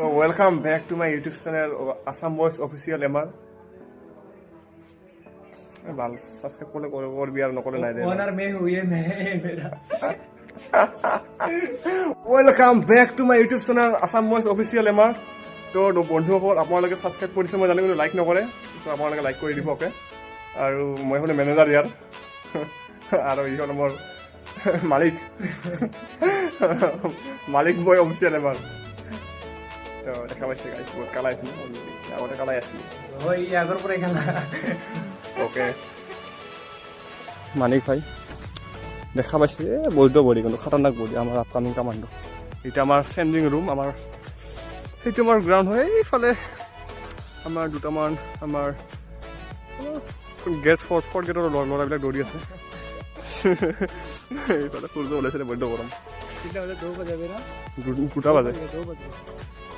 তো welcome back to my YouTube channel Assam boys official এমাৰ ভাল সাবস্ক্রাইব করলে করবি আর নকলে নাই রে ओनर में हुई है मैं मेरा welcome back to my YouTube channel Assam boys official এমাৰ তো বন্ধুসকল আপোনালোকে ছাবস্ক্ৰাইব কৰিছে মই জানো কিন্তু লাইক নকৰে তো আপোনালোকে লাইক কৰি দিব ওকে আৰু মই মানে মেনেজাৰ ইয়াৰ আৰু ইখন মোৰ মালিক মালিক বয় অফিচিয়েল এমাৰ তো দেখা পাইছে গাইছ বহুত কালাই আছিল আগতে কালাই আছিল ওই আগৰ পৰাই খেলা ওকে মানিক ভাই দেখা পাইছে বৈধ বডি কিন্তু খাতাৰনাক বডি আমাৰ আপকামিং কামাণ্ডো এটা আমাৰ চেঞ্জিং ৰুম আমাৰ সেইটো আমাৰ গ্ৰাউণ্ড হয় এইফালে আমাৰ দুটামান আমাৰ গেট ফ'ৰ্থ গেটৰ ল'ৰাবিলাক দৌৰি আছে এইফালে সূৰ্য ওলাইছিলে বৈধ গৰম 2 बजे ना 2টা বাজে 2 बजे